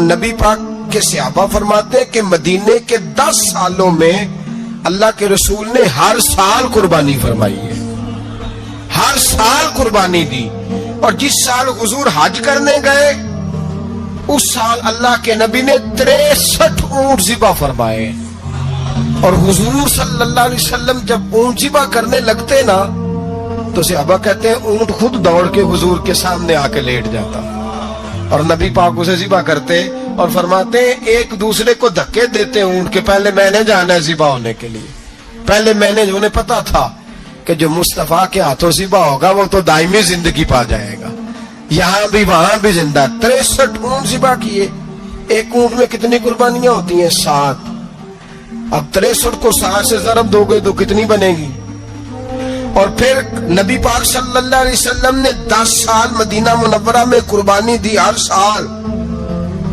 نبی پاک کے صحابہ فرماتے ہیں کہ مدینے کے 10 سالوں میں اللہ کے رسول نے ہر سال قربانی فرمائی ہے، ہر سال قربانی دی. اور جس سال حضور حج کرنے گئے اس سال اللہ کے نبی نے 63 اونٹ ذبح فرمائے. اور حضور صلی اللہ علیہ وسلم جب اونٹ ذبح کرنے لگتے نا تو صحابہ کہتے ہیں اونٹ خود دوڑ کے حضور کے سامنے آ کے لیٹ جاتا اور نبی پاک اسے ذبح کرتے اور فرماتے ہیں ایک دوسرے کو دھکے دیتے اونٹ کے، پہلے میں نے جانا ہے ذبح ہونے کے لیے، پہلے میں نے، انہیں پتا تھا کہ جو مصطفیٰ کے ہاتھوں ذبح ہوگا وہ تو دائمی زندگی پا جائے گا، یہاں بھی وہاں بھی زندہ. 63 اونٹ ذبح کیے. ایک اونٹ میں کتنی قربانیاں ہوتی ہیں؟ 7. اب 63 کو 7 سے ضرب دو گے تو کتنی بنے گی؟ اور پھر نبی پاک صلی اللہ علیہ وسلم نے 10 سال مدینہ منورہ میں قربانی دی، ہر سال.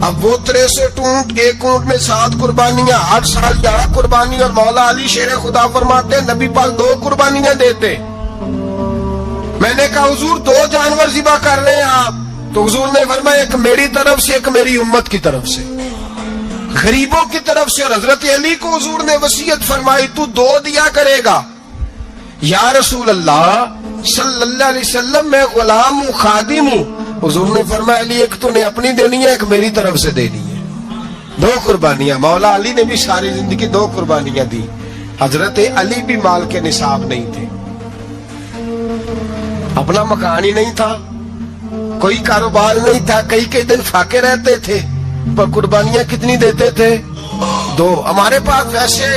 اب وہ 63 اونٹ، ایک اونٹ میں 7 قربانیاں، ہر سال 11 قربانی. اور مولا علی شیر خدا فرماتے ہیں نبی پاک 2 قربانیاں دیتے. میں نے کہا حضور 2 جانور ذبح کر رہے ہیں آپ، تو حضور نے فرمایا ایک میری طرف سے، ایک میری امت کی طرف سے، غریبوں کی طرف سے. اور حضرت علی کو حضور نے وصیت فرمائی تو 2 دیا کرے گا. یا رسول اللہ صلی اللہ علیہ وسلم میں غلام ہوں، خادم ہوں. حضور نے فرمایا علی ایک تو نے اپنی دینی ہے، ایک میری طرف سے دینی ہے. 2 قربانیاں. مولا علی نے بھی ساری زندگی 2 قربانیاں دی. حضرت علی بھی مال کے نصاب نہیں تھے، اپنا مکان ہی نہیں تھا، کوئی کاروبار نہیں تھا، کئی دن فاقے رہتے تھے، پر قربانیاں کتنی دیتے تھے؟ 2. ہمارے پاس ویسے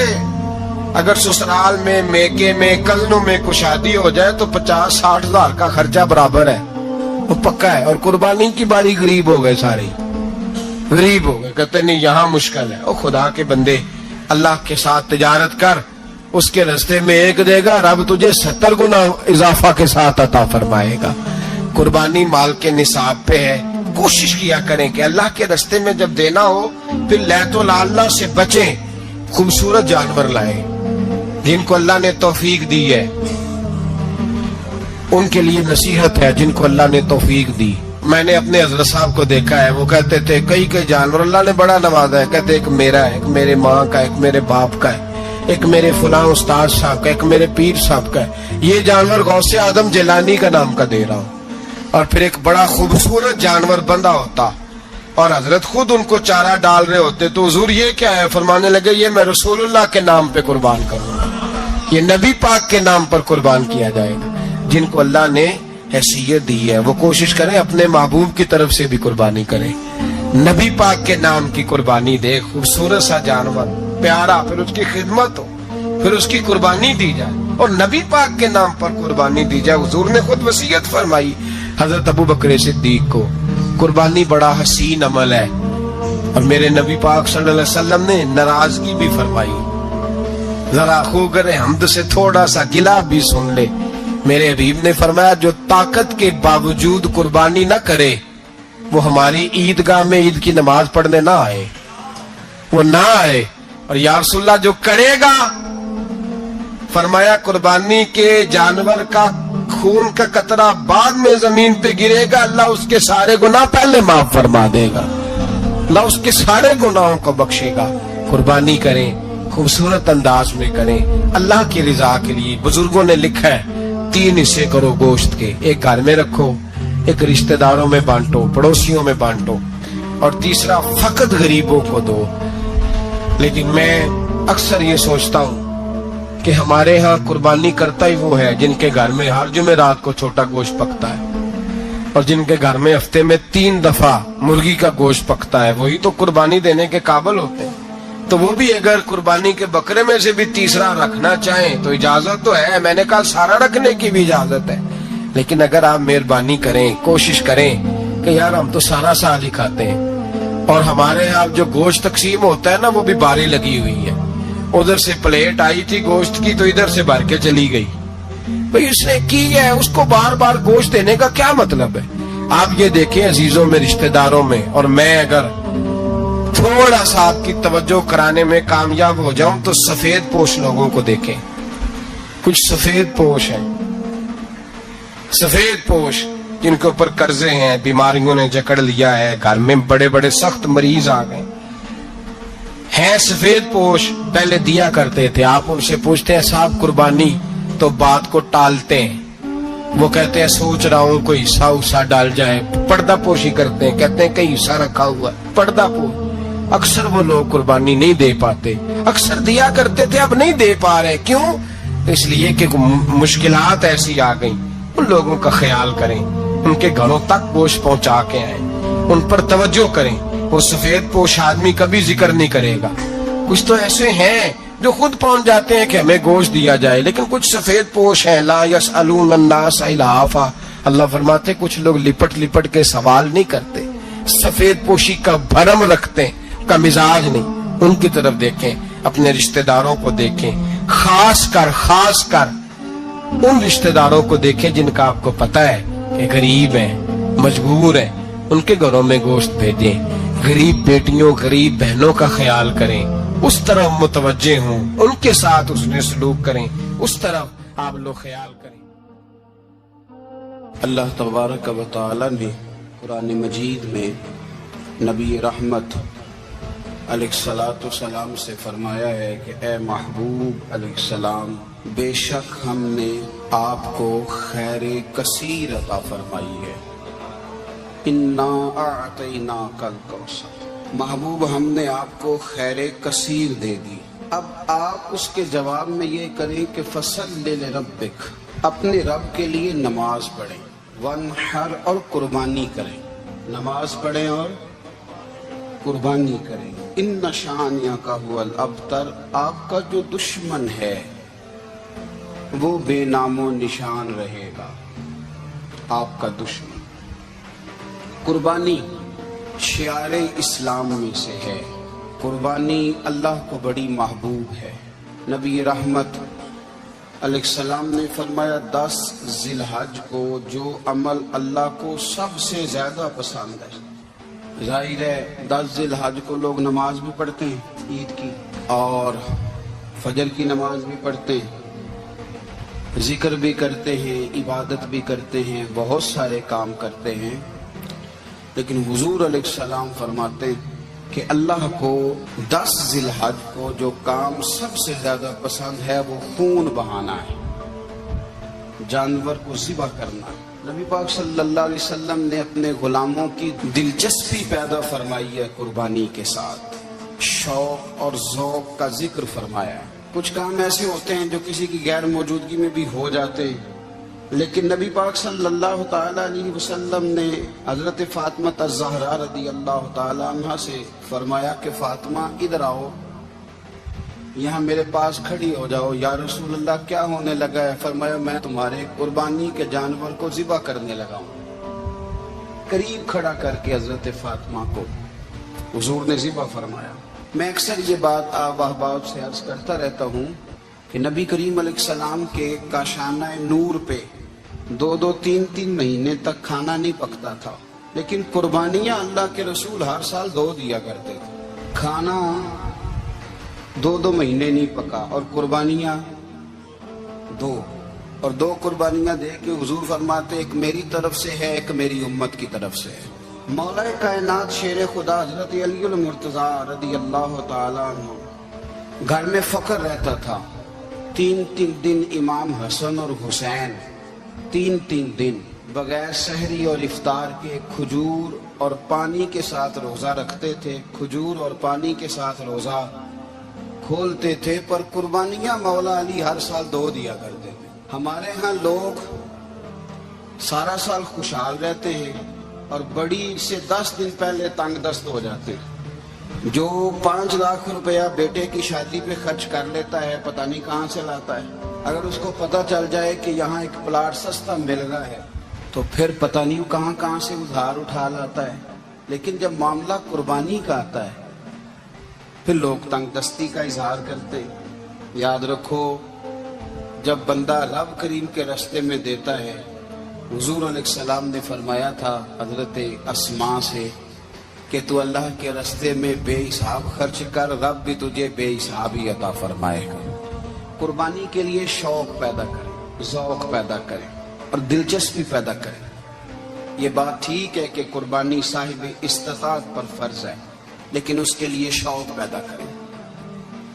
اگر سسرال میں، میکے میں، کزنوں میں کوئی شادی ہو جائے تو 50-60 ہزار کا خرچہ برابر ہے، وہ پکا ہے. اور قربانی کی باری غریب ہو گئے، سارے غریب ہو گئے، کہتے نہیں یہاں مشکل ہے. او خدا کے بندے، اللہ کے ساتھ تجارت کر، اس کے رستے میں 1 دے گا، رب تجھے 70 گنا اضافہ کے ساتھ عطا فرمائے گا. قربانی مال کے نصاب پہ ہے. کوشش کیا کریں کہ اللہ کے رستے میں جب دینا ہو پھر لیت و لالہ سے بچیں، خوبصورت جانور لائیں. جن کو اللہ نے توفیق دی ہے ان کے لیے نصیحت ہے، جن کو اللہ نے توفیق دی. میں نے اپنے حضرت صاحب کو دیکھا ہے، وہ کہتے تھے کئی جانور اللہ نے بڑا نوازا ہے، کہتے ایک میرا ہے، ایک میرے ماں کا، ایک میرے باپ کا ہے، ایک میرے فلاں استاد صاحب کا، ایک میرے پیر صاحب کا ہے. یہ جانور غوث اعظم جیلانی کا نام کا دے رہا ہوں. اور پھر ایک بڑا خوبصورت جانور بندہ ہوتا اور حضرت خود ان کو چارہ ڈال رہے ہوتے تو حضور یہ کیا ہے؟ فرمانے لگے یہ میں رسول اللہ کے نام پہ قربان کروں گا، یہ نبی پاک کے نام پر قربان کیا جائے گا. جن کو اللہ نے حیثیت دی ہے وہ کوشش کریں اپنے محبوب کی طرف سے بھی قربانی کریں، نبی پاک کے نام کی قربانی دے. خوبصورت سا جانور پیارا، پھر اس کی خدمت ہو، پھر اس کی قربانی دی جائے اور نبی پاک کے نام پر قربانی دی جائے. حضور نے خود وصیت فرمائی حضرت ابو بکر صدیق کو، قربانی بڑا حسین عمل ہے. اور میرے نبی پاک صلی اللہ علیہ وسلم نے ناراضگی بھی فرمائی، ذرا خوگر حمد سے تھوڑا سا گلا بھی سن لے. میرے حبیب نے فرمایا جو طاقت کے باوجود قربانی نہ کرے وہ ہماری عیدگاہ میں عید کی نماز پڑھنے نہ آئے، وہ نہ آئے. اور یا رسول اللہ جو کرے گا، فرمایا قربانی کے جانور کا خون کا قطرہ بعد میں زمین پہ گرے گا، اللہ اس کے سارے گناہ پہلے معاف فرما دے گا، اللہ اس کے سارے گناہوں کو بخشے گا. قربانی کریں، خوبصورت انداز میں کریں، اللہ کی رضا کے لیے. بزرگوں نے لکھا ہے 3 حصے کرو گوشت کے، ایک گھر میں رکھو، ایک رشتہ داروں میں بانٹو، پڑوسیوں میں بانٹو، اور تیسرا فقط غریبوں کو دو. لیکن میں اکثر یہ سوچتا ہوں کہ ہمارے ہاں قربانی کرتا ہی وہ ہے جن کے گھر میں ہر جمعرات کو چھوٹا گوشت پکتا ہے، اور جن کے گھر میں ہفتے میں 3 دفعہ مرغی کا گوشت پکتا ہے، وہی تو قربانی دینے کے قابل ہوتے ہیں. تو وہ بھی اگر قربانی کے بکرے میں سے بھی تیسرا رکھنا چاہیں تو اجازت تو ہے. میں نے کہا سارا رکھنے کی بھی اجازت ہے، لیکن اگر آپ مہربانی کریں، کوشش کریں کہ یار ہم تو سارا سال ہی کھاتے ہیں، اور ہمارے یہاں جو گوشت تقسیم ہوتا ہے نا وہ بھی باری لگی ہوئی ہے. ادھر سے پلیٹ آئی تھی گوشت کی تو ادھر سے بھر کے چلی گئی. بھئی اس نے کی ہے، اس کو بار بار گوشت دینے کا کیا مطلب ہے؟ آپ یہ دیکھیں عزیزوں میں، رشتہ داروں میں، اور میں اگر تھوڑا سا آپ کی توجہ کرانے میں کامیاب ہو جاؤں تو سفید پوش لوگوں کو دیکھیں. کچھ سفید پوش ہیں، سفید پوش جن کے اوپر قرضے ہیں, بیماریوں نے جکڑ لیا ہے, گھر میں بڑے بڑے سخت مریض آ گئے ہیں, سفید پوش پہلے دیا کرتے تھے. آپ ان سے پوچھتے ہیں صاحب قربانی, تو بات کو ٹالتے ہیں. وہ کہتے ہیں سوچ رہا ہوں کوئی حصہ ڈال جائے. پردہ پوشی کرتے ہیں, کہتے ہیں کئی حصہ رکھا ہوا ہے, پردہ پوش. اکثر وہ لوگ قربانی نہیں دے پاتے. اکثر دیا کرتے تھے, اب نہیں دے پا رہے. کیوں؟ اس لیے کہ مشکلات ایسی آ گئیں. ان لوگوں کا خیال کریں, ان کے گھروں تک گوشت پہنچا کے آئیں, ان پر توجہ کریں. وہ سفید پوش آدمی کبھی ذکر نہیں کرے گا. کچھ تو ایسے ہیں جو خود پہنچ جاتے ہیں کہ ہمیں گوشت دیا جائے, لیکن کچھ سفید پوش ہیں لا یسألون الناس الہافا. اللہ فرماتے کچھ لوگ لپٹ لپٹ کے سوال نہیں کرتے, سفید پوشی کا بھرم رکھتے ہیں, کا مزاج نہیں. ان کی طرف دیکھیں, اپنے رشتہ داروں کو دیکھیں, خاص کر ان رشتہ داروں کو دیکھیں جن کا آپ کو پتا ہے کہ غریب ہیں, مجبور ہیں. ان کے گھروں میں گوشت بھیجیں. غریب بیٹیوں, غریب بہنوں کا خیال کریں, اس طرف متوجہ ہوں, ان کے ساتھ اس نے سلوک کریں, اس طرف آپ لوگ خیال کریں. اللہ تبارک و تعالی نے قرآن مجید میں نبی رحمت علیہ الصلاۃ والسلام سے فرمایا ہے کہ اے محبوب علیہ السلام, بے شک ہم نے آپ کو خیر کثیر عطا فرمائی ہے. انا اعطیناک الکوثر, محبوب ہم نے آپ کو خیر کثیر دے دی. اب آپ اس کے جواب میں یہ کریں کہ فصل لربک, اپنے رب کے لیے نماز پڑھیں, وانحر اور قربانی کریں. نماز پڑھیں اور قربانی کریں. ان شانئک ھو الابتر, آپ کا جو دشمن ہے وہ بے نام و نشان رہے گا. آپ کا دشمن. قربانی شعار اسلام میں سے ہے. قربانی اللہ کو بڑی محبوب ہے. نبی رحمت علیہ السلام نے فرمایا 10 ذی الحج کو جو عمل اللہ کو سب سے زیادہ پسند ہے. ظاہر ہے 10 ذی الحج کو لوگ نماز بھی پڑھتے ہیں عید کی, اور فجر کی نماز بھی پڑھتے ہیں, ذکر بھی کرتے ہیں, عبادت بھی کرتے ہیں, بہت سارے کام کرتے ہیں. لیکن حضور علیہ السلام فرماتے ہیں کہ اللہ کو 10 ذی الحج کو جو کام سب سے زیادہ پسند ہے وہ خون بہانا ہے, جانور کو ذبح کرنا ہے. نبی پاک صلی اللہ علیہ وسلم نے اپنے غلاموں کی دلچسپی پیدا فرمائی ہے قربانی کے ساتھ, شوق اور ذوق کا ذکر فرمایا ہے. کچھ کام ایسے ہوتے ہیں جو کسی کی غیر موجودگی میں بھی ہو جاتے ہیں, لیکن نبی پاک صلی اللہ تعالی علیہ وسلم نے حضرت فاطمہ الزہرا رضی اللہ تعالی عنہ سے فرمایا کہ فاطمہ ادھر آؤ, یہاں میرے پاس کھڑی ہو جاؤ. یا رسول اللہ کیا ہونے لگا ہے؟ فرمایا میں تمہارے قربانی کے جانور کو ذبح کرنے لگا ہوں. قریب کھڑا کر کے حضرت فاطمہ کو حضور نے ذبح فرمایا. میں اکثر یہ بات آپ احباب سے عرض کرتا رہتا ہوں کہ نبی کریم علیہ السلام کے کاشانہ نور پہ 2 3 مہینے تک کھانا نہیں پکتا تھا, لیکن قربانیاں اللہ کے رسول ہر سال 2 دیا کرتے تھے. کھانا 2 مہینے نہیں پکا اور قربانیاں 2, اور 2 قربانیاں دے کے حضور فرماتے ایک میری طرف سے ہے, ایک میری امت کی طرف سے ہے. مولا کائنات شیر خدا حضرت علی المرتضیٰ رضی اللہ تعالیٰ عنہ گھر میں فقر رہتا تھا. 3 دن امام حسن اور حسین 3 دن بغیر سحری اور افطار کے کھجور اور پانی کے ساتھ روزہ رکھتے تھے, کھجور اور پانی کے ساتھ روزہ کھولتے تھے. پر قربانیاں مولا علی ہر سال 2 دیا کرتے تھے. ہمارے ہاں لوگ سارا سال خوشحال رہتے ہیں اور بڑی سے 10 دن پہلے تنگ دست ہو جاتے ہیں. جو 5 لاکھ روپیہ بیٹے کی شادی پہ خرچ کر لیتا ہے پتہ نہیں کہاں سے لاتا ہے. اگر اس کو پتہ چل جائے کہ یہاں ایک پلاٹ سستا مل رہا ہے تو پھر پتہ نہیں کہاں سے ادھار اٹھا لاتا ہے. لیکن جب معاملہ قربانی کا آتا ہے پھر لوگ تنگ دستی کا اظہار کرتے. یاد رکھو جب بندہ رب کریم کے راستے میں دیتا ہے, حضور علیہ السلام نے فرمایا تھا حضرت اسماء سے کہ تو اللہ کے راستے میں بے حساب خرچ کر, رب بھی تجھے بے حساب ہی عطا فرمائے گا. قربانی کے لیے شوق پیدا کریں, ذوق پیدا کریں اور دلچسپی پیدا کریں. یہ بات ٹھیک ہے کہ قربانی صاحب استطاعت پر فرض ہے، لیکن اس کے لیے شوق پیدا کریں۔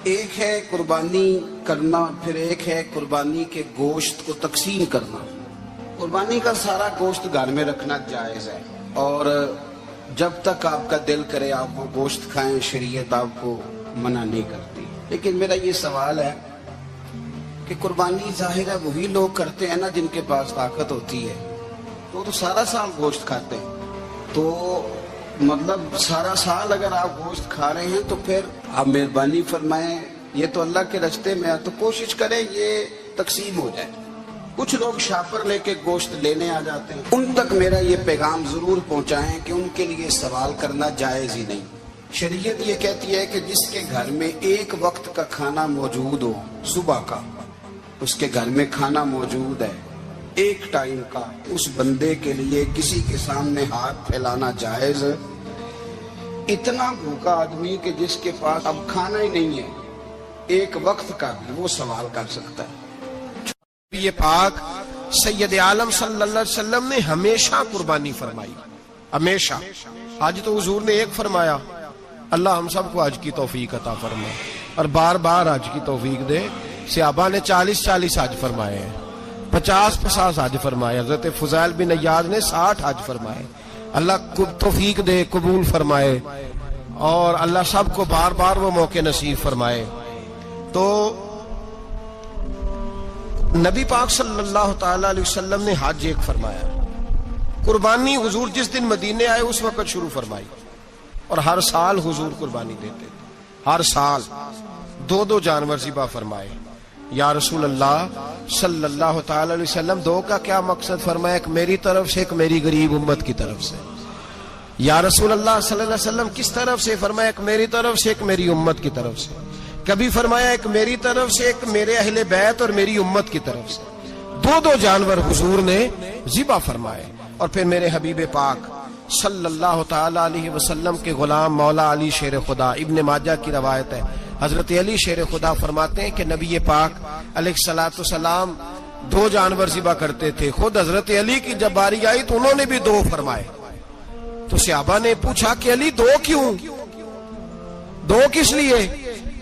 ایک ہے قربانی کرنا، پھر ایک ہے قربانی کے گوشت کو تقسیم کرنا۔ قربانی کا سارا گوشت گھر میں رکھنا جائز ہے، اور جب تک آپ کا دل کرے آپ وہ گوشت کھائیں، شریعت آپ کو منع نہیں کرتی۔ لیکن میرا یہ سوال ہے کہ قربانی ظاہر ہے وہی لوگ کرتے ہیں نا جن کے پاس طاقت ہوتی ہے، تو سارا سال گوشت کھاتے ہیں، تو مطلب سارا سال اگر آپ گوشت کھا رہے ہیں تو پھر آپ مہربانی فرمائیں، یہ تو اللہ کے راستے میں ہے تو کوشش کریں یہ تقسیم ہو جائے۔ کچھ لوگ شاپر لے کے گوشت لینے آ جاتے ہیں، ان تک میرا یہ پیغام ضرور پہنچائیں کہ ان کے لیے سوال کرنا جائز ہی نہیں۔ شریعت یہ کہتی ہے کہ جس کے گھر میں ایک وقت کا کھانا موجود ہو، صبح کا اس کے گھر میں کھانا موجود ہے ایک ٹائم کا، اس بندے کے لیے کسی کے سامنے ہاتھ پھیلانا جائز۔ اتنا بھوکا آدمی کہ جس کے پاس اب کھانا ہی نہیں ہے ایک وقت کا بھی، وہ سوال کر سکتا ہے۔ یہ پاک سید عالم صلی اللہ علیہ وسلم نے ہمیشہ قربانی فرمائی، ہمیشہ۔ آج تو حضور نے ایک فرمایا، اللہ ہم سب کو حج کی توفیق عطا فرمائے، اور بار بار حج کی توفیق دے۔ صحابہ نے 40 حج فرمائے ہیں، 50 حج فرمائے، حضرت فضیل بن عیاض نے 60 حج فرمائے۔ اللہ توفیق دے، قبول فرمائے، اور اللہ سب کو بار بار وہ موقع نصیب فرمائے۔ تو نبی پاک صلی اللہ تعالی علیہ وسلم نے حج ایک فرمایا، قربانی حضور جس دن مدینے آئے اس وقت شروع فرمائی، اور ہر سال حضور قربانی دیتے تھے، ہر سال 2 جانور ذبح فرمائے۔ یا رسول اللہ صلی اللہ تعالی علیہ وسلم 2 کا کیا مقصد فرمایا؟ ایک میری طرف سے، ایک میری غریب امت کی طرف سے۔ یا رسول اللہ صلی اللہ علیہ وسلم کس طرف سے فرمایا؟ ایک میری طرف سے، ایک میری امت کی طرف سے۔ کبھی فرمایا ایک میری طرف سے، ایک میرے اہل بیت اور میری امت کی طرف سے۔ 2 جانور حضور نے ذبح فرمائے، اور پھر میرے حبیب پاک صلی اللہ تعالی علیہ وسلم کے غلام مولا علی شیر خدا، ابن ماجہ کی روایت ہے، حضرت علی شیر خدا فرماتے ہیں کہ نبی پاک علیہ الصلوۃ والسلام 2 جانور ذبح کرتے تھے۔ خود حضرت علی کی جب باری آئی تو انہوں نے بھی 2 فرمائے۔ تو صحابہ نے پوچھا کہ علی 2 کیوں؟ 2 کس لیے؟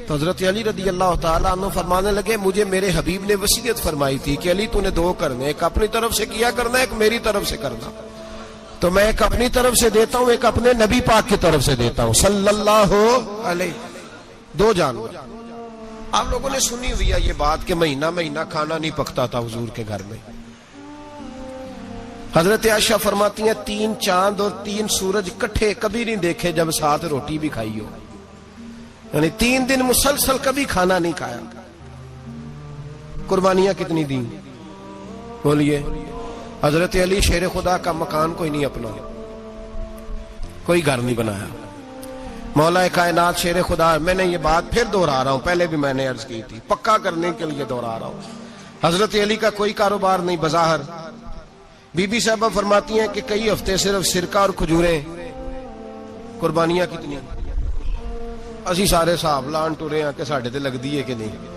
تو حضرت علی رضی اللہ تعالیٰ عنہ فرمانے لگے مجھے میرے حبیب نے وصیت فرمائی تھی کہ علی تو نے 2 کرنے، ایک اپنی طرف سے کیا کرنا، ایک میری طرف سے کرنا۔ تو میں ایک اپنی طرف سے دیتا ہوں، ایک اپنے نبی پاک کی طرف سے دیتا ہوں صلی اللہ علیہ۔ 2 جانور۔ آپ لوگوں نے سنی ہوئی ہے یہ بات کہ مہینہ کھانا نہیں پکتا تھا حضور کے گھر میں۔ حضرت عائشہ فرماتی ہیں 3 چاند اور 3 سورج کٹھے کبھی نہیں دیکھے جب ساتھ روٹی بھی کھائی ہو، یعنی 3 دن مسلسل کبھی کھانا نہیں کھایا۔ قربانیاں کتنی دیں؟ بولیے۔ حضرت علی شیر خدا کا مکان کوئی نہیں اپنا، کوئی گھر نہیں بنایا۔ مولا کائنات شیر خدا، میں نے یہ بات پھر دہرا رہا ہوں، پہلے بھی میں نے عرض کی تھی، پکا کرنے کے لیے دہرا رہا ہوں۔ حضرت علی کا کوئی کاروبار نہیں بظاہر۔ بی بی صاحبہ فرماتی ہیں کہ کئی ہفتے صرف سرکہ اور کھجوریں۔ قربانیاں کتنی؟ اسی سارے صاحب لان ٹورے ہیں کہ ساڑھے تے لگ دی ہے کہ نہیں،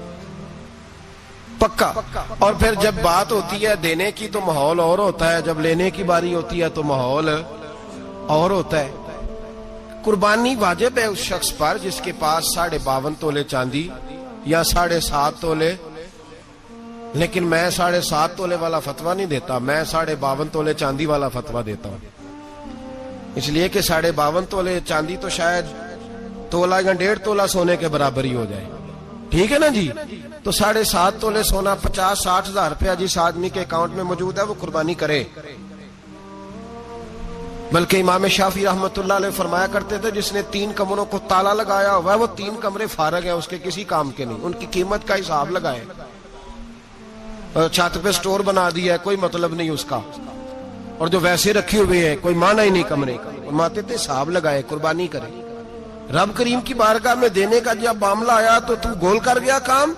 پکا۔ اور پھر جب بات ہوتی ہے دینے کی تو ماحول اور ہوتا ہے، جب لینے کی باری ہوتی ہے تو ماحول اور ہوتا ہے۔ قربانی واجب ہے اس شخص پر جس کے پاس 52.5 تولے چاندی یا 7.5 تولے، لیکن میں 7.5 تولے والا فتویٰ نہیں دیتا، میں 52.5 تولے چاندی والا فتویٰ دیتا ہوں، اس لیے کہ 52.5 تولے چاندی تو شاید تولہ یا 1.5 تولہ سونے کے برابر ہی ہو جائے، ٹھیک ہے نا جی؟ تو 7.5 تولے سونا 50-60 ہزار روپیہ جس آدمی کے اکاؤنٹ میں موجود ہے وہ قربانی کرے۔ بلکہ امام شافعی رحمۃ اللہ علیہ فرمایا کرتے تھے جس نے 3 کمروں کو تالا لگایا ہوا ہے وہ 3 کمرے فارغ ہیں، اس کے کسی کام کے نہیں، ان کی قیمت کا حساب لگائے۔ چھت پہ سٹور بنا دیا ہے، کوئی مطلب نہیں اس کا، اور جو ویسے رکھے ہوئے ہیں کوئی معنی ہی نہیں کمرے کا، فرماتے تھے حساب لگائے، قربانی کرے۔ رب کریم کی بارگاہ میں دینے کا جب معاملہ آیا تو گول کر گیا کام۔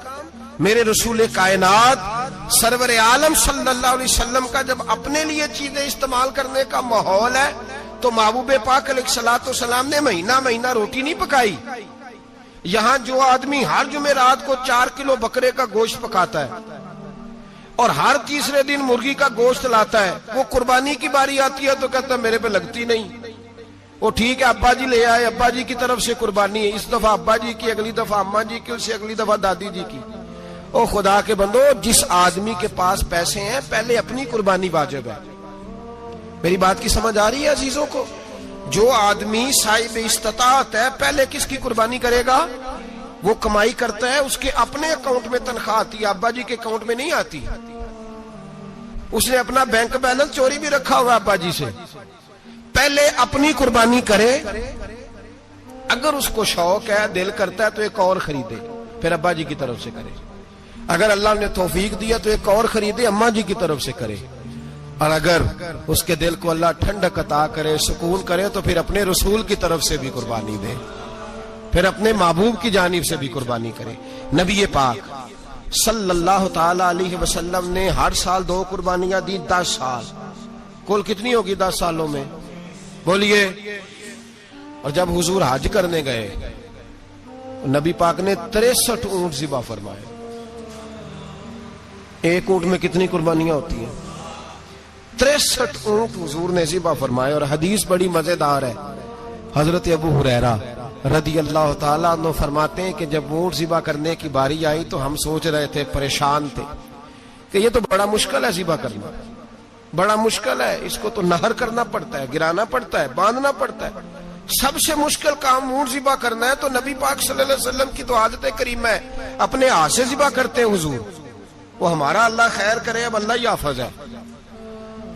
میرے رسول کائنات سرور عالم صلی اللہ علیہ وسلم کا جب اپنے لیے چیزیں استعمال کرنے کا ماحول ہے تو محبوب پاک علیہ الصلوۃ والسلام نے مہینہ روٹی نہیں پکائی۔ یہاں جو آدمی ہر جمعرات کو 4 کلو بکرے کا گوشت پکاتا ہے، اور ہر تیسرے دن مرغی کا گوشت لاتا ہے. وہ قربانی کی باری آتی ہے تو کہتا ہے میرے پہ لگتی نہیں. وہ ٹھیک ہے ابا جی لے آئے, ابا جی کی طرف سے قربانی ہے, اس دفعہ ابا جی کی, اگلی دفعہ اماں جی کی, اس سے اگلی دفعہ دادی جی کی. او خدا کے بندو, جس آدمی کے پاس پیسے ہیں پہلے اپنی قربانی واجب ہے. میری بات کی سمجھ آ رہی ہے عزیزوں کو؟ جو آدمی صاحب استطاعت ہے پہلے کس کی قربانی کرے گا؟ وہ کمائی کرتا ہے, اس کے اپنے اکاؤنٹ میں تنخواہ آتی ہے, ابا جی کے اکاؤنٹ میں نہیں آتی. اس نے اپنا بینک بیلنس چوری بھی رکھا ہوا ابا جی سے. پہلے اپنی قربانی کرے, اگر اس کو شوق ہے, دل کرتا ہے تو ایک اور خریدے, پھر ابا جی کی طرف سے کرے. اگر اللہ نے توفیق دیا تو ایک اور خریدے, اماں جی کی طرف سے کرے. اور اگر اس کے دل کو اللہ ٹھنڈک عطا کرے, سکون کرے, تو پھر اپنے رسول کی طرف سے بھی قربانی دے, پھر اپنے محبوب کی جانب سے بھی قربانی کرے. نبی پاک صلی اللہ تعالی علیہ وسلم نے ہر سال 2 قربانیاں دی, 10 سال. کل کتنی ہوگی 10 سالوں میں؟ بولیے. اور جب حضور حج کرنے گئے, نبی پاک نے 63 اونٹ ذبح فرمائے. ایک اونٹ میں کتنی قربانیاں ہوتی ہیں؟ 63 اونٹ حضور نے ذبح فرمائے. اور حدیث بڑی مزیدار ہے. حضرت ابو ہریرہ رضی اللہ تعالیٰ عنہ فرماتے ہیں کہ جب اونٹ ذبح کرنے کی باری آئی تو ہم سوچ رہے تھے, پریشان تھے کہ یہ تو بڑا مشکل ہے ذبح کرنا, بڑا مشکل ہے, اس کو تو نہر کرنا پڑتا ہے, گرانا پڑتا ہے, باندھنا پڑتا ہے. سب سے مشکل کام اونٹ ذبح کرنا ہے. تو نبی پاک صلی اللہ علیہ وسلم کی تو عادت کریمہ ہے, اپنے ہاتھ سے ذبح کرتے ہیں حضور. وہ ہمارا اللہ خیر کرے, اب اللہ ہی حافظ ہے.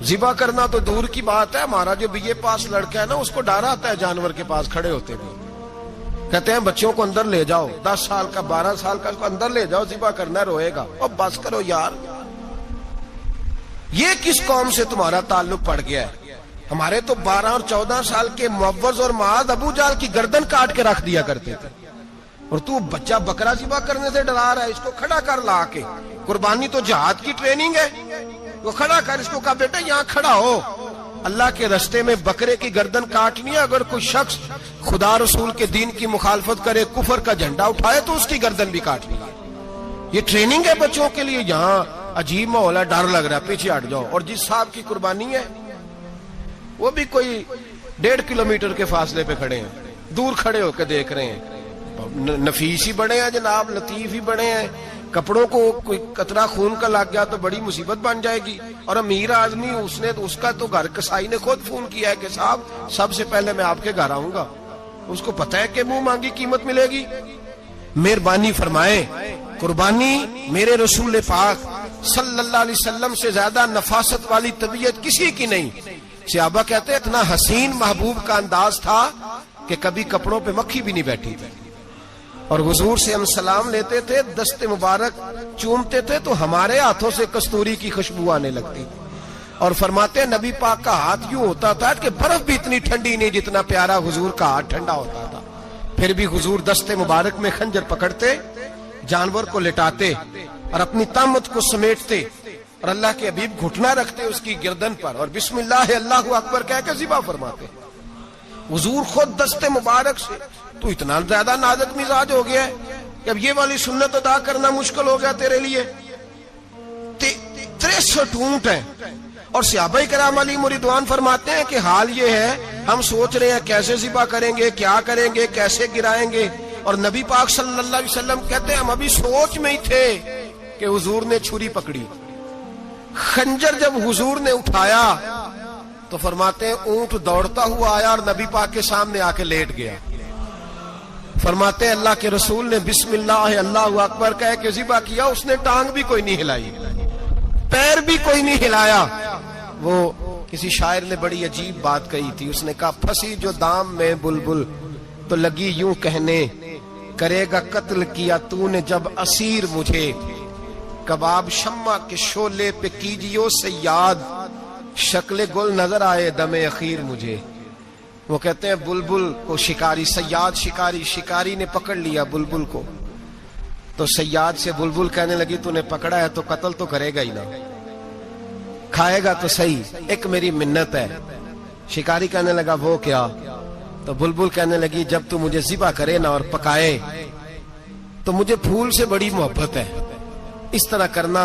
ذبح کرنا تو دور کی بات ہے. ہمارا جو بی اے پاس لڑکا ہے نا, اس کو ڈر آتا ہے جانور کے پاس کھڑے ہوتے بھی. کہتے ہیں بچوں کو اندر لے جاؤ, 10 سال کا 12 سال کا, اس کو اندر لے جاؤ, ذبح کرنا, روئے گا. اور بس کرو یار, یہ کس قوم سے تمہارا تعلق پڑ گیا ہے؟ ہمارے تو 12 اور 14 سال کے معوذ اور معاذ ابو جہل کی گردن کاٹ کے رکھ دیا کرتے تھے. اور تو بچہ بکرا ذبح کرنے سے ڈرا رہا ہے, اس کو کھڑا کر لا کے. قربانی تو جہاد کی ٹریننگ ہے, وہ کھڑا کر, اس کو کہا بیٹا یہاں کھڑا ہو, اللہ کے رستے میں بکرے کی گردن کاٹنی ہے. اگر کوئی شخص خدا رسول کے دین کی مخالفت کرے, کفر کا جھنڈا اٹھائے, تو اس کی گردن بھی کاٹنی ہے. یہ ٹریننگ ہے بچوں کے لیے. یہاں عجیب ماحول ہے, ڈر لگ رہا ہے, پیچھے ہٹ جاؤ. اور جس صاحب کی قربانی ہے وہ بھی کوئی 1.5 کلومیٹر کے فاصلے پہ کھڑے ہیں, دور کھڑے ہو کے دیکھ رہے ہیں. نفیس ہی بڑے ہیں جناب, لطیف ہی بڑے ہیں. کپڑوں کو کوئی قطرہ خون کا لگ گیا تو بڑی مصیبت بن جائے گی. اور امیر آدمی, اس کا تو گھر کسائی نے خود فون کیا ہے کہ صاحب سب سے پہلے میں آپ کے گھر آؤں گا. اس کو پتہ ہے کہ منہ مانگی قیمت ملے گی. مہربانی فرمائے, قربانی میرے رسول پاک صلی اللہ علیہ وسلم سے زیادہ نفاست والی طبیعت کسی کی نہیں. صحابہ کہتے ہیں اتنا حسین محبوب کا انداز تھا کہ کبھی کپڑوں پہ مکھی بھی نہیں بیٹھی تھی. اور حضور سے ہم سلام لیتے تھے, دست مبارک چومتے تھے تو ہمارے ہاتھوں سے کستوری کی خوشبو آنے لگتی تھی. اور فرماتے ہیں نبی پاک کا ہاتھ یوں ہوتا تھا کہ برف بھی اتنی ٹھنڈی نہیں جتنا پیارا حضور کا ہاتھ ٹھنڈا ہوتا تھا. پھر بھی حضور دست مبارک میں خنجر پکڑتے, جانور کو لٹاتے اور اپنی طامت کو سمیٹتے, اور اللہ کے حبیب گھٹنا رکھتے اس کی گردن پر, اور بسم اللہ اللہ اکبر کہہ کے ذبح فرماتے. حضور خود دست مبارک سے. تو اتنا زیادہ نازک مزاج ہو گیا ہے کہ اب یہ والی سنت ادا کرنا مشکل ہو گیا تیرے لیے. 63 اونٹ ہیں. اور صحابہ کرام علیہم رضوان فرماتے ہیں کہ حال یہ ہے, ہم سوچ رہے ہیں کیسے ذبح کریں گے, کیا کریں گے, کیسے گرائیں گے. اور نبی پاک صلی اللہ علیہ وسلم کہتے ہیں ہم ابھی سوچ میں ہی تھے کہ حضور نے چھری پکڑی. خنجر جب حضور نے اٹھایا تو فرماتے ہیں اونٹ دوڑتا ہوا آیا اور نبی پاک کے سامنے آ کے لیٹ گیا. فرماتے ہیں اللہ کے رسول نے بسم اللہ اللہ اکبر کہہ کے ذبح کیا. اس نے ٹانگ بھی کوئی نہیں ہلائی, پیر بھی کوئی نہیں ہلایا. وہ کسی شاعر نے بڑی عجیب بات کہی تھی. اس نے کہا پھنسی جو دام میں بلبل تو لگی یوں کہنے, کرے گا قتل کیا تو نے جب اسیر مجھے, کباب شمع کے شولے پہ کیجیو سیاد, شکل گل نظر آئے دم اخیر مجھے. وہ کہتے ہیں بلبل کو شکاری, سیاد شکاری نے پکڑ لیا بلبل کو, تو سیاد سے بلبل کہنے لگی تو نے پکڑا ہے تو قتل تو کرے گا ہی نا, کھائے گا تو صحیح, ایک میری منت ہے. شکاری کہنے لگا وہ کیا؟ تو بلبل کہنے لگی جب تو مجھے ذبح کرے نا اور پکائے تو مجھے پھول سے بڑی محبت ہے, اس طرح کرنا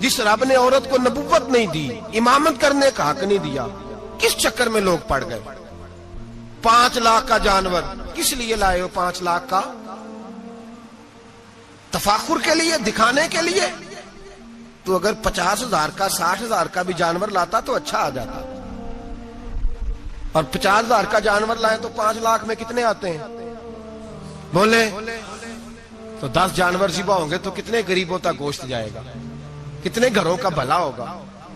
جس رب نے عورت کو نبوت نہیں دی، امامت کرنے کا حق نہیں دیا، کس چکر میں لوگ پڑ گئے؟ 5 لاکھ کا جانور کس لیے لائے ہو؟ 5 لاکھ کا تفاخر کے لیے، دکھانے کے لیے؟ تو اگر 50,000 کا 60,000 کا بھی جانور لاتا تو اچھا آ جاتا، اور 50,000 کا جانور لائے تو 5 لاکھ میں کتنے آتے ہیں؟ بولے تو 10 جانور ذبح ہوں گے تو کتنے غریبوں تک گوشت جائے گا، کتنے گھروں کا بھلا ہوگا؟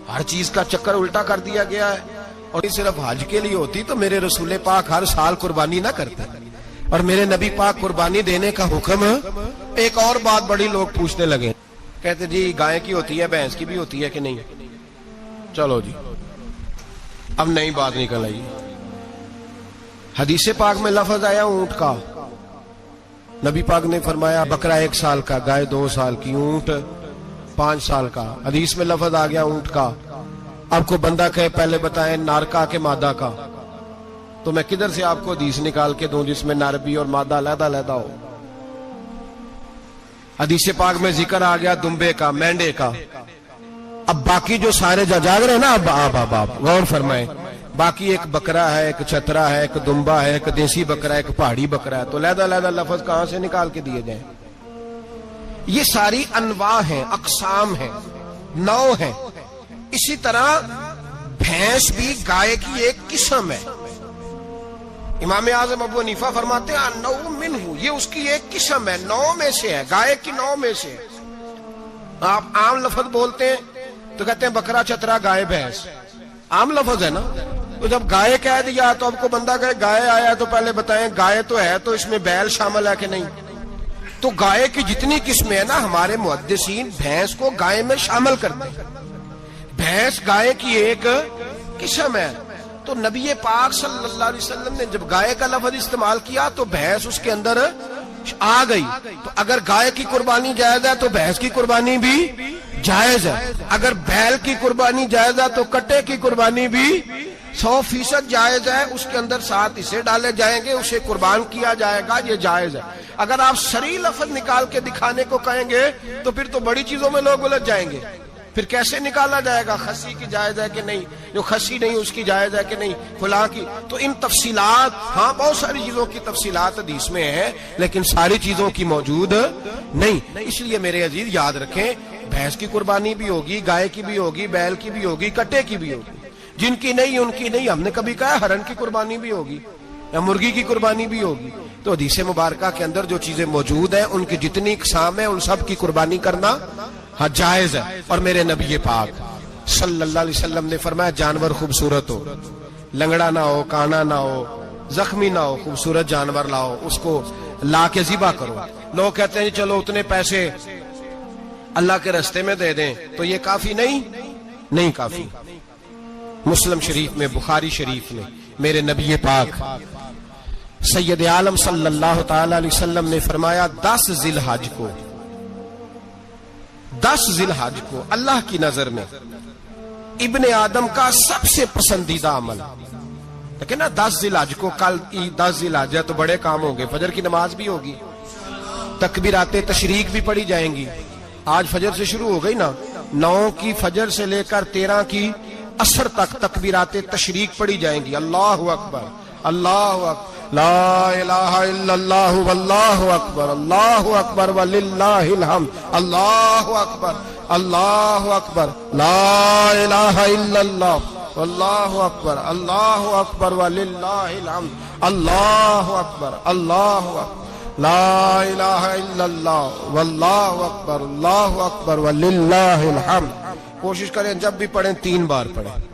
ہر چیز کا چکر الٹا کر دیا گیا ہے. اور یہ صرف حج کے لیے ہوتی تو میرے رسول پاک ہر سال قربانی نہ کرتے، اور میرے نبی پاک قربانی دینے کا حکم. ایک اور بات بڑی لوگ پوچھنے لگے، کہتے جی گائے کی ہوتی ہے، بھینس کی بھی ہوتی ہے کہ نہیں؟ چلو جی اب نئی بات نکل آئی. حدیث پاک میں لفظ آیا اونٹ کا، نبی پاک نے فرمایا بکرا 1 سال کا، گائے 2 سال کی، اونٹ 5 سال کا. حدیث میں لفظ آ گیا اونٹ کا. آپ کو بندہ کہے پہلے بتائیں نر کا کہ مادہ کا، تو میں کدھر سے آپ کو حدیث نکال کے دوں جس میں نر بھی اور مادہ علیحدہ علیحدہ ہو؟ حدیث پاک میں ذکر آ گیا دمبے کا، مینڈے کا. اب باقی جو سارے جاگ رہے ہیں نا، اب غور فرمائیں، باقی ایک بکرا ہے، ایک چھترا ہے، ایک دمبا ہے، ایک دیسی بکرا ہے، ایک پہاڑی بکرا ہے، تو علیحدہ علیحدہ لفظ کہاں سے نکال کے دیے جائیں؟ یہ ساری انواع ہیں، اقسام ہیں، نوع ہیں. اسی طرح بھینس بھی گائے کی ایک قسم ہے. امام اعظم ابو حنیفہ فرماتے ہیں نوع منہ، یہ اس کی ایک قسم ہے، نوع میں سے ہے، گائے کی نوع میں سے. آپ عام لفظ بولتے ہیں تو کہتے ہیں بکرا چھترا گائے بھینس، عام لفظ ہے نا. تو جب گائے کہہ دیا تو اب کو بندہ کہے گائے آیا تو پہلے بتائیں گائے تو ہے تو اس میں بیل شامل ہے کہ نہیں؟ تو گائے کی جتنی قسمیں ہیں نا، ہمارے محدثین بھینس کو گائے میں شامل کرتے ہیں. بھینس گائے کی ایک قسم ہے. تو نبی پاک صلی اللہ علیہ وسلم نے جب گائے کا لفظ استعمال کیا تو بھینس اس کے اندر آ گئی. تو اگر گائے کی قربانی جائز ہے تو بھینس کی قربانی بھی جائز ہے. اگر بیل کی قربانی جائز ہے تو کٹے کی قربانی بھی 100% جائز ہے. اس کے اندر 7 حصے ڈالے جائیں گے، اسے قربان کیا جائے گا، یہ جائز ہے. اگر آپ صریح لفظ نکال کے دکھانے کو کہیں گے تو پھر تو بڑی چیزوں میں لوگ الجھ جائیں گے. پھر کیسے نکالا جائے گا خسی کی جائز ہے کہ نہیں، جو خسی نہیں اس کی جائز ہے کہ نہیں، فلاں کی. تو ان تفصیلات، ہاں بہت ساری چیزوں کی تفصیلات حدیث میں ہیں لیکن ساری چیزوں کی موجود نہیں. اس لیے میرے عزیز یاد رکھیں، بھینس کی قربانی بھی ہوگی، گائے کی بھی ہوگی، بیل کی بھی ہوگی، کٹے کی بھی ہوگی. جن کی نہیں ان کی نہیں. ہم نے کبھی کہا ہرن کی قربانی بھی ہوگی یا مرغی کی قربانی بھی ہوگی. تو حدیث مبارکہ کے اندر جو چیزیں موجود ہیں ان کی جتنی اقسام ہیں ان سب کی قربانی کرنا ہاں جائز ہے. اور میرے نبی پاک صلی اللہ علیہ وسلم نے فرمایا جانور خوبصورت ہو، لنگڑا نہ ہو، کانا نہ ہو، زخمی نہ ہو، خوبصورت جانور لاؤ، اس کو لا کے ذبح کرو. لوگ کہتے ہیں چلو اتنے پیسے اللہ کے راستے میں دے دیں، تو یہ کافی نہیں کافی. مسلم شریف میں، بخاری شریف میں میرے نبی پاک سید عالم صلی اللہ تعالی علیہ وسلم نے فرمایا 10 ذی الحج کو اللہ کی نظر میں ابن آدم کا سب سے پسندیدہ عمل. لیکن نا 10 ذی الحج کو، کل 10 ذی الحج ہے تو بڑے کام ہوں گے. فجر کی نماز بھی ہوگی، تکبیرات تشریق بھی پڑھی جائیں گی. آج فجر سے شروع ہو گئی نا، 9 کی فجر سے لے کر 13 کی عصر تک تکبیرات تشریق پڑھی جائیں گی. اللہ اکبر، اللہ اکبر، لا الہ الا اللہ واللہ اکبر، اللہ اکبر وللہ الحمد، اللہ اکبر، اللہ اکبر، لا الہ الا اللہ واللہ اکبر، اللہ اکبر وللہ الحمد، اللہ اکبر، اللہ اکبر، لا الہ الا اللہ واللہ اکبر، اللہ اکبر وللہ الحمد. کوشش کریں جب بھی پڑھیں 3 بار پڑھیں.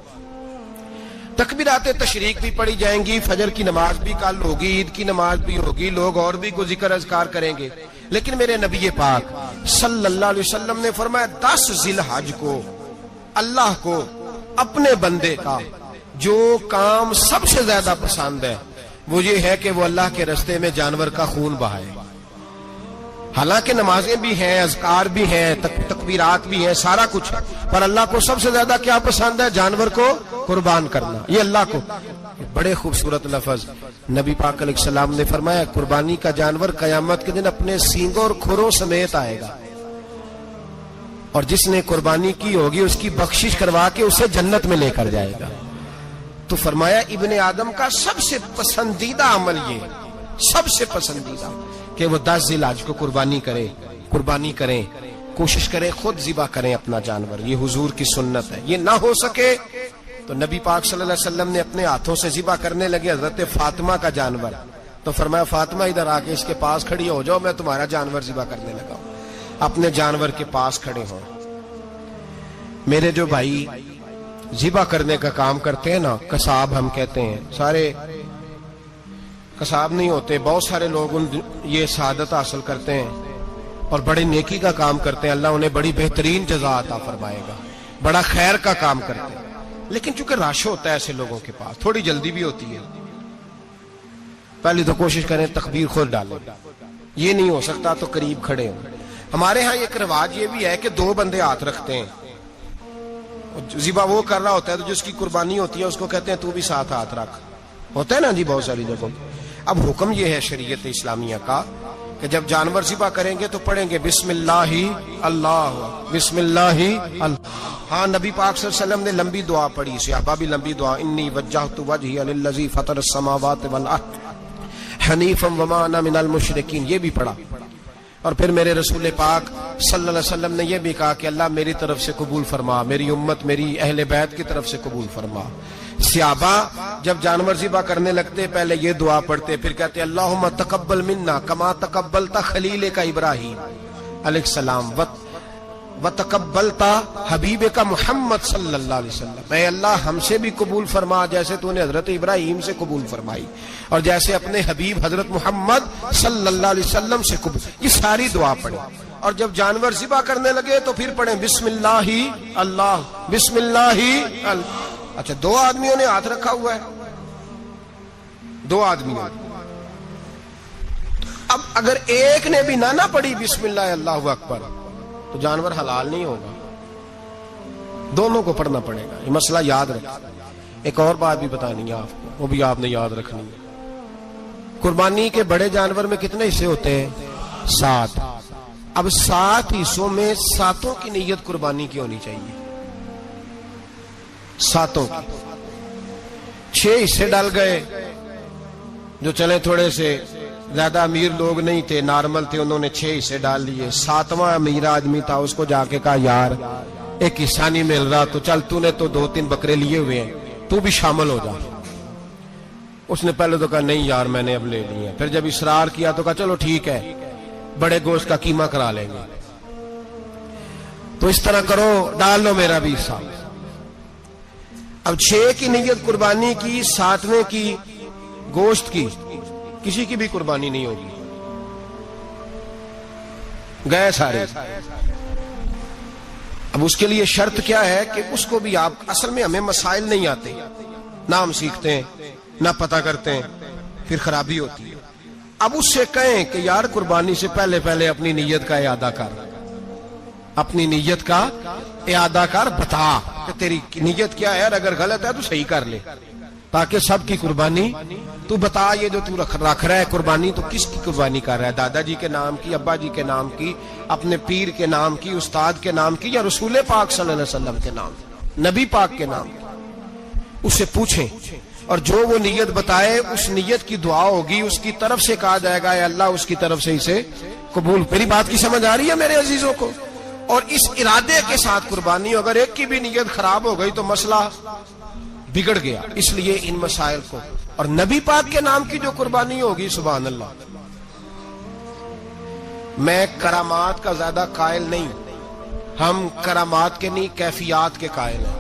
تکبیرات تشریق بھی پڑھی جائیں گی، فجر کی نماز بھی کل ہوگی، عید کی نماز بھی ہوگی، لوگ اور بھی کو ذکر اذکار کریں گے. لیکن میرے نبی پاک صلی اللہ علیہ وسلم نے فرمایا 10 ذی الحج کو اللہ کو اپنے بندے کا جو کام سب سے زیادہ پسند ہے وہ یہ ہے کہ وہ اللہ کے راستے میں جانور کا خون بہائے. حالانکہ نمازیں بھی ہیں، اذکار بھی ہیں، تکبیرات بھی ہیں، سارا کچھ ہے، پر اللہ کو سب سے زیادہ کیا پسند ہے؟ جانور کو قربان کرنا. یہ اللہ کو بڑے خوبصورت لفظ نبی پاک علیہ السلام نے فرمایا قربانی کا جانور قیامت کے دن اپنے سینگوں اور کھروں سمیت آئے گا. اور جس نے قربانی کی ہوگی اس کی بخشش کروا کے اسے جنت میں لے کر جائے گا۔ تو فرمایا ابن آدم کا سب سے پسندیدہ عمل یہ، سب سے پسندیدہ، کہ وہ 10 ذی الحج کو قربانی کریں، کوشش کریں خود ذبح کریں اپنا جانور۔ یہ حضور کی سنت ہے۔ یہ نہ ہو سکے تو نبی پاک صلی اللہ علیہ وسلم نے اپنے ہاتھوں سے ذبح کرنے لگے حضرت فاطمہ کا جانور، تو فرمایا فاطمہ ادھر آ کے اس کے پاس کھڑی ہو جاؤ، میں تمہارا جانور ذبح کرنے لگا ہوں۔ اپنے جانور کے پاس کھڑے ہوں۔ میرے جو بھائی ذبح کرنے کا کام کرتے ہیں نا، قصاب ہم کہتے ہیں، سارے قصاب نہیں ہوتے، بہت سارے لوگ یہ سعادت حاصل کرتے ہیں اور بڑے نیکی کا کام کرتے ہیں، اللہ انہیں بڑی بہترین جزا عطا فرمائے گا، بڑا خیر کا کام کرتے ہیں۔ لیکن چونکہ رش ہوتا ہے ایسے لوگوں کے پاس، تھوڑی جلدی بھی ہوتی ہے، پہلی تو کوشش کریں تکبیر خود ڈالیں، یہ نہیں ہو سکتا تو قریب کھڑے ہوں۔ ہمارے ہاں ایک رواج یہ بھی ہے کہ 2 بندے ہاتھ رکھتے ہیں، ذبح وہ کر رہا ہوتا ہے تو جس کی قربانی ہوتی ہے اس کو کہتے ہیں تو بھی ساتھ ہاتھ رکھ، ہوتا ہے نا جی بہت ساری جگہوں۔ اب حکم یہ ہے شریعت اسلامیہ کا کہ جب جانور ذبح کریں گے تو پڑھیں گے بسم اللہ اللہ، بسم اللہ اللہ۔ ہاں نبی پاک صلی اللہ علیہ وسلم نے لمبی دعا پڑھی، صحابہ بھی لمبی دعا، انی وجہت وجہی للذی فطر السماوات والارض حنیفا وما انا من المشرکین، یہ بھی پڑھا۔ اور پھر میرے رسول پاک صلی اللہ علیہ وسلم نے یہ بھی کہا کہ اللہ میری طرف سے قبول فرما، میری امت، میری اہل بیت کی طرف سے قبول فرما۔ صحابہ جب جانور ذبح کرنے لگتے پہلے یہ دعا پڑھتے، پھر کہتے اللہم تقبل منا کما تقبلت خلیل کا ابراہیم علیہ السلام وتقبلت حبیب کا محمد صلی اللہ علیہ وسلم، اے اللہ ہم سے بھی قبول فرما جیسے تو نے حضرت ابراہیم سے قبول فرمائی اور جیسے اپنے حبیب حضرت محمد صلی اللہ علیہ وسلم سے قبول۔ یہ ساری دعا پڑھیں، اور جب جانور ذبح کرنے لگے تو پھر پڑھیں بسم اللہ اللہ، بسم اللہ اللہ۔ اچھا 2 آدمیوں نے ہاتھ رکھا ہوا ہے، 2 آدمیوں، اب اگر ایک نے بھی نہ پڑھی بسم اللہ اللہ اکبر تو جانور حلال نہیں ہوگا، دونوں کو پڑھنا پڑے گا۔ یہ مسئلہ یاد رکھیں۔ ایک اور بات بھی بتانی ہے آپ کو، وہ بھی آپ نے یاد رکھنی ہے۔ قربانی کے بڑے جانور میں کتنے حصے ہوتے ہیں؟ 7۔ اب 7 حصوں میں 7 کی نیت قربانی کی ہونی چاہیے، 7 کی۔ 6 حصے ڈال گئے، جو چلے تھوڑے سے زیادہ امیر لوگ نہیں تھے، نارمل تھے، انہوں نے 6 حصے ڈال لیے۔ 7واں امیر آدمی تھا، اس کو جا کے کہا یار ایک حصہ نہیں مل رہا تو چل تو نے تو 2-3 بکرے لیے ہوئے ہیں، تو بھی شامل ہو جا۔ اس نے پہلے تو کہا نہیں یار میں نے اب لے لیے، پھر جب اصرار کیا تو کہا چلو ٹھیک ہے بڑے گوشت کا قیمہ کرا لیں گے۔ تو اس طرح کرو، ڈال لو میرا بھی حصہ۔ اب 6 کی نیت قربانی کی، 7ویں کی گوشت کی، کسی کی بھی قربانی نہیں ہوگی، گئے سارے۔ اب اس کے لیے شرط کیا ہے کہ اس کو بھی آپ، اصل میں ہمیں مسائل نہیں آتے، نہ ہم سیکھتے ہیں نہ پتہ کرتے ہیں، پھر خرابی ہوتی ہے۔ اب اس سے کہیں کہ یار قربانی سے پہلے اپنی نیت کا اعادہ کر، اپنی نیت کا اعادہ کر، بتا کہ تیری نیت کیا ہے، اور اگر غلط ہے تو صحیح کر لے، تاکہ سب کی قربانی تو بتا۔ یہ جو تو رکھ رہا ہے قربانی، تو کس کی قربانی کر رہا ہے؟ دادا جی کے نام کی، ابا جی کے نام کی، اپنے پیر کے نام کی، استاد کے نام کی، یا رسول پاک صلی اللہ علیہ وسلم کے نام کی، نبی پاک کے نام کی؟ اس سے پوچھیں، اور جو وہ نیت بتائے اس نیت کی دعا ہوگی، اس کی طرف سے کہا جائے گا اے اللہ اس کی طرف سے اسے قبول۔ میری بات کی سمجھ آ رہی ہے میرے عزیزوں کو؟ اور اس ارادے کے ساتھ قربانی، اگر ایک کی بھی نیت خراب ہو گئی تو مسئلہ بگڑ گیا۔ اس لیے ان مسائل کو، اور نبی پاک کے نام کی جو قربانی ہوگی، سبحان اللہ۔ میں کرامات کا زیادہ قائل نہیں، ہم کرامات کے نہیں کیفیات کے قائل ہیں،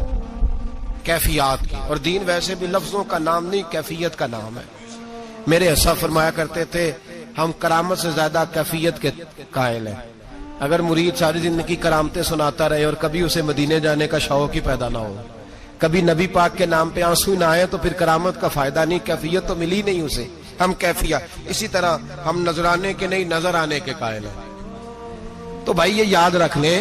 کیفیات کی، اور دین ویسے بھی لفظوں کا نام نہیں کیفیت کا نام ہے۔ میرے حصہ فرمایا کرتے تھے ہم کرامت سے زیادہ کیفیت کے قائل ہیں۔ اگر مرید ساری زندگی کرامتیں سناتا رہے اور کبھی اسے مدینے جانے کا شوق ہی پیدا نہ ہو، کبھی نبی پاک کے نام پہ آنسو نہ آئے، تو پھر کرامت کا فائدہ نہیں، کیفیت تو ملی نہیں اسے۔ ہم کیفیت، اسی طرح ہم نظر آنے کے نہیں نظر آنے کے قائل ہیں۔ تو بھائی یہ یاد رکھ لیں،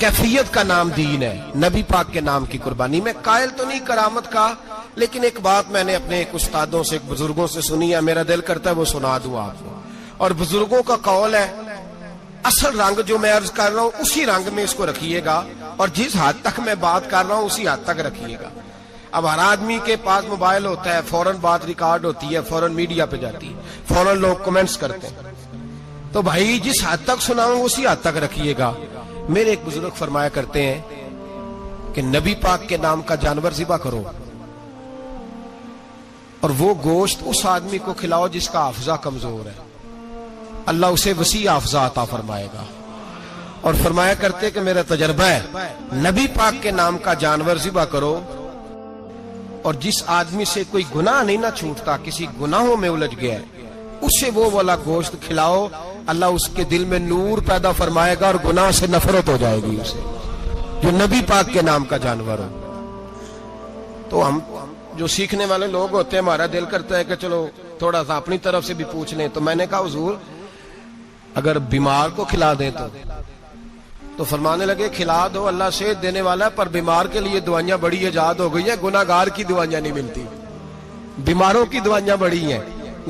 کیفیت کا نام دین ہے، نبی پاک کے نام کی قربانی۔ میں قائل تو نہیں کرامت کا، لیکن ایک بات میں نے اپنے ایک استادوں سے، ایک بزرگوں سے سنی ہے، میرا دل کرتا ہے وہ سنا دوں آپ کو۔ اور بزرگوں کا قول ہے اصل رنگ جو میں عرض کر رہا ہوں اسی رنگ میں اس کو رکھیے گا، اور جس حد تک میں بات کر رہا ہوں اسی حد تک رکھیے گا۔ اب ہر آدمی کے پاس موبائل ہوتا ہے، فوراً بات ریکارڈ ہوتی ہے، فوراً میڈیا پہ جاتی ہے، فوراً لوگ کمنٹس کرتے ہیں، تو بھائی جس حد تک سناؤں اسی حد تک رکھیے گا۔ میرے ایک بزرگ فرمایا کرتے ہیں کہ نبی پاک کے نام کا جانور ذبح کرو اور وہ گوشت اس آدمی کو کھلاؤ جس کا حافظہ کمزور ہے، اللہ اسے وسیع حافظہ عطا فرمائے گا۔ اور فرمایا کرتے کہ میرا تجربہ ہے، نبی پاک کے نام کا جانور ذبح کرو اور جس آدمی سے کوئی گناہ نہیں نہ چھوٹتا، کسی گناہوں میں الجھ گیا ہے، اسے وہ والا گوشت کھلاؤ، اللہ اس کے دل میں نور پیدا فرمائے گا اور گناہ سے نفرت ہو جائے گی اسے، جو نبی پاک کے نام کا جانور ہو۔ تو ہم جو سیکھنے والے لوگ ہوتے ہیں، ہمارا دل کرتا ہے کہ چلو تھوڑا سا اپنی طرف سے بھی پوچھ لیں، تو میں نے کہا حضور اگر بیمار کو کھلا دیں تو فرمانے لگے کھلا دو، اللہ صحت دینے والا ہے، پر بیمار کے لیے دوائیاں بڑی ایجاد ہو گئی ہیں، گناہگار کی دوائیاں نہیں ملتی، بیماروں کی دوائیاں بڑی ہیں،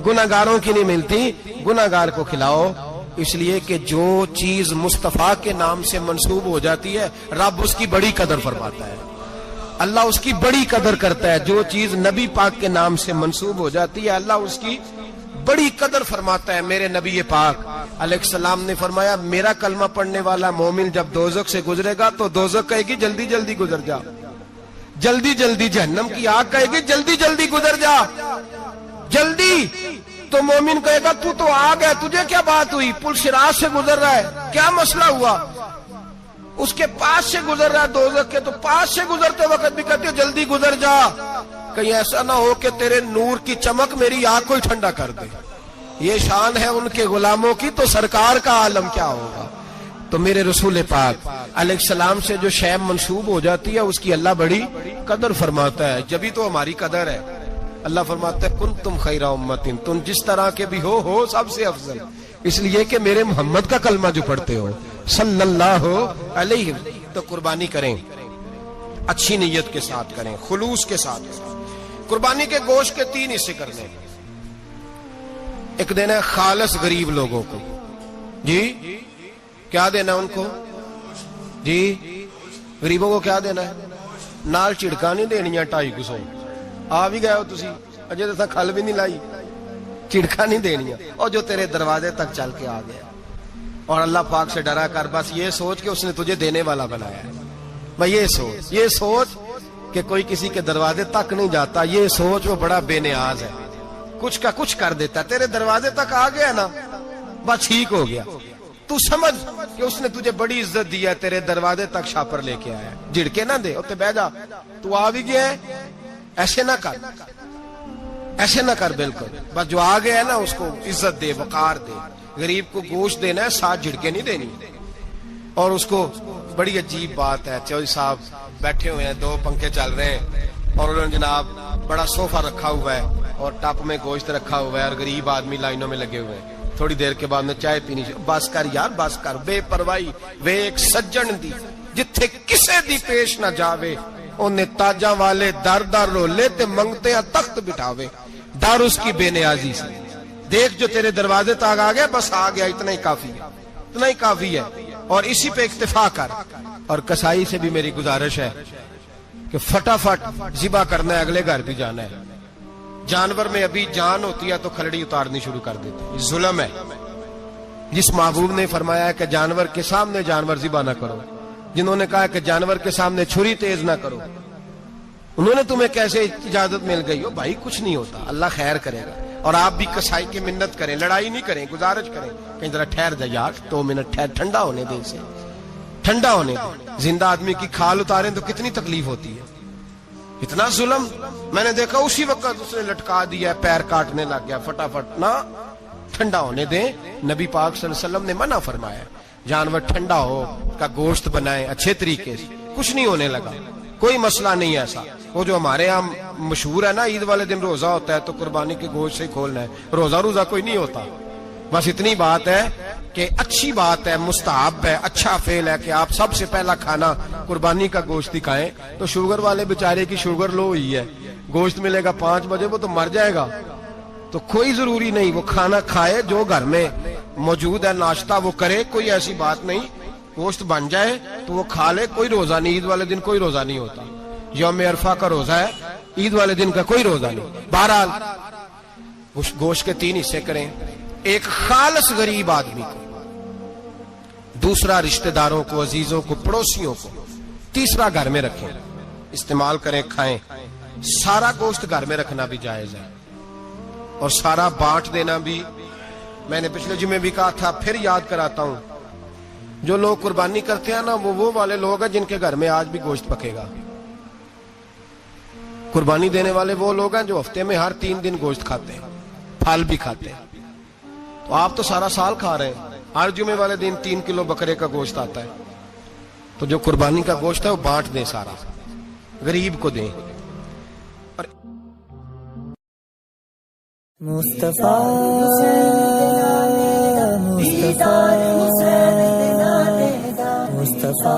گناہگاروں کی نہیں ملتی، گناہگار کو کھلاؤ، اس لیے کہ جو چیز مصطفیٰ کے نام سے منسوب ہو جاتی ہے رب اس کی بڑی قدر فرماتا ہے، اللہ اس کی بڑی قدر کرتا ہے۔ جو چیز نبی پاک کے نام سے منسوب ہو جاتی ہے اللہ اس کی بڑی قدر فرماتا ہے۔ میرے نبی پاک علیہ السلام نے فرمایا میرا کلمہ پڑھنے والا مومن جب دوزخ سے گزرے گا تو دوزخ کہے گی جلدی جلدی گزر جا، جلدی جلدی، جہنم کی آگ کہے گی جلدی جلدی گزر جا، جلدی، تو مومن کہے گا تو آ گیا، تجھے کیا بات ہوئی، پل صراط سے گزر رہا ہے، کیا مسئلہ ہوا، اس کے پاس سے گزر رہا ہے دوزخ کے، تو پاس سے گزرتے وقت بھی کہتے جلدی گزر جا، کہیں ایسا نہ ہو کہ تیرے نور کی چمک میری آنکھ کو ہی ٹھنڈا کر دے۔ یہ شان ہے ان کے غلاموں کی، تو سرکار کا عالم کیا ہوگا۔ تو میرے رسول پاک علیہ السلام سے جو شے منسوب ہو جاتی ہے اس کی اللہ بڑی قدر فرماتا ہے، جبھی تو ہماری قدر ہے۔ اللہ فرماتا ہے کنتم خیر امت، تم جس طرح کے بھی ہو سب سے افضل، اس لیے کہ میرے محمد کا کلمہ جو پڑھتے ہو صلی اللہ علیہ وسلم۔ تو قربانی کریں، اچھی نیت کے ساتھ کریں، خلوص کے ساتھ کریں۔ قربانی کے گوشت کے 3 حصے کرنے، ایک دینا ہے خالص غریب لوگوں کو، جی کیا دینا ان کو، جی غریبوں کو کیا دینا ہے، نال چڑکا نہیں دینیاں 250 آ بھی گئے ہو تسی اجے تو کھل بھی نہیں لائی، چڑکا نہیں دینیاں، اور جو تیرے دروازے تک چل کے آ گیا، اور اللہ پاک سے ڈرا کر بس یہ سوچ کہ اس نے تجھے دینے والا بنایا ہے، بھائی یہ سوچ کہ کوئی کسی کے دروازے تک نہیں جاتا، یہ سوچ وہ بڑا بے نیاز ہے، کچھ کا کچھ کر دیتا، تیرے دروازے تک آ گیا نا بس ٹھیک ہو گیا، تو سمجھ کہ اس نے تجھے بڑی عزت دی ہے، تیرے دروازے تک شاپر لے کے آیا ہے، جھڑکے نہ دے، اتنے بہ جا، تو آ بھی گیا ہے، ایسے نہ کر، ایسے نہ کر، بالکل بس جو آ گیا ہے نا اس کو عزت دے، وقار دے۔ غریب کو گوشت دینا ہے، 7 جھڑکے نہیں دینی۔ اور اس کو بڑی عجیب بات ہے، چودھری صاحب بیٹھے ہوئے ہیں، 2 پنکھے چل رہے ہیں، اور انہوں نے جناب بڑا صوفہ رکھا ہوا ہے اور ٹپ میں گوشت رکھا ہوا ہے، اور غریب آدمی لائنوں میں لگے ہوئے ہیں، تھوڑی دیر کے بعد میں چائے پینی، بس کر یار بس کر، بے پرواہی وے ایک سجن دی جتھے کسے دی پیش نہ جاوے، انہیں تاجاں والے در در رولے تے منگتے ہیں تخت بٹھاوے، ڈر اس کی بے نیازی سے، دیکھ جو تیرے دروازے تک آ گیا، بس آ گیا، اتنا ہی کافی ہے، اتنا ہی کافی ہے، اور اسی پہ اکتفا کر۔ اور کسائی سے بھی میری گزارش ہے کہ فٹافٹ ذبح کرنا ہے، اگلے گھر بھی جانا ہے، جانور میں ابھی جان ہوتی ہے تو کھلڑی اتارنی شروع کر دیتے، یہ ظلم ہے۔ جس محبوب نے فرمایا ہے کہ جانور کے سامنے جانور ذبح نہ کرو، جنہوں نے کہا کہ جانور کے سامنے چھری تیز نہ کرو، انہوں نے تمہیں کیسے اجازت مل گئی ہو؟ بھائی کچھ نہیں ہوتا، اللہ خیر کرے گا۔ اور آپ بھی کسائی کی منت کریں، لڑائی نہیں کریں، گزارش کریں، کہیں ذرا ٹھہر جا یار، 2 منٹ ٹھہر، ٹھنڈا ہونے دے، اسے ٹھنڈا ہونے دے۔ زندہ آدمی کی کھال اتاریں تو کتنی تکلیف ہوتی ہے، اتنا ظلم میں نے دیکھا، اسی وقت اس نے لٹکا دیا، پیر کاٹنے لگ گیا، فٹافٹ نہ، ٹھنڈا ہونے دیں۔ نبی پاک صلی اللہ علیہ وسلم نے منع فرمایا جانور ٹھنڈا ہو کا گوشت بنائیں اچھے طریقے سے، کچھ نہیں ہونے لگا، کوئی مسئلہ نہیں ہے ایسا۔ وہ جو ہمارے یہاں مشہور ہے نا، عید والے دن روزہ ہوتا ہے تو قربانی کے گوشت سے کھولنا ہے، روزہ کوئی نہیں ہوتا، بس اتنی بات ہے کہ اچھی بات ہے، مستحب ہے، اچھا فعل ہے کہ آپ سب سے پہلا کھانا قربانی کا گوشت ہی کھائیں۔ تو شوگر والے بیچارے کی شوگر لو ہوئی ہے، گوشت ملے گا 5 بجے، وہ تو مر جائے گا، تو کوئی ضروری نہیں، وہ کھانا کھائے جو گھر میں موجود ہے ناشتہ وہ کرے, کوئی ایسی بات نہیں, گوشت بن جائے تو وہ کھا لے, کوئی روزہ نہیں. عید والے دن کوئی روزہ نہیں ہوتا, یوم عرفہ کا روزہ ہے, عید والے دن کا کوئی روزہ نہیں. بہرحال گوشت کے 3 حصے کریں, ایک خالص غریب آدمی کو, دوسرا رشتہ داروں کو, عزیزوں کو, پڑوسیوں کو, تیسرا گھر میں رکھیں, استعمال کریں, کھائیں. سارا گوشت گھر میں رکھنا بھی جائز ہے, اور سارا بانٹ دینا بھی. میں نے پچھلے جمعے بھی کہا تھا, پھر یاد کراتا ہوں, جو لوگ قربانی کرتے ہیں نا وہ والے لوگ ہیں جن کے گھر میں آج بھی گوشت پکے گا. قربانی دینے والے وہ لوگ ہیں جو ہفتے میں ہر 3 دن گوشت کھاتے ہیں, پھل بھی کھاتے ہیں. تو آپ تو سارا سال کھا رہے ہیں, ہر جمعے والے دن 3 کلو بکرے کا گوشت آتا ہے. تو جو قربانی کا گوشت ہے وہ بانٹ دیں, سارا غریب کو دیں. مصطفیٰ مصطفیٰ مصطفیٰ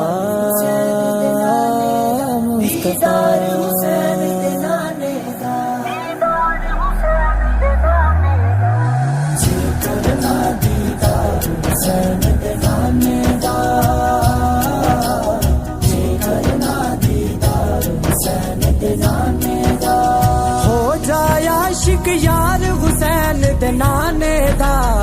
ہو جایا عاشق یار حسین دے نانے دا.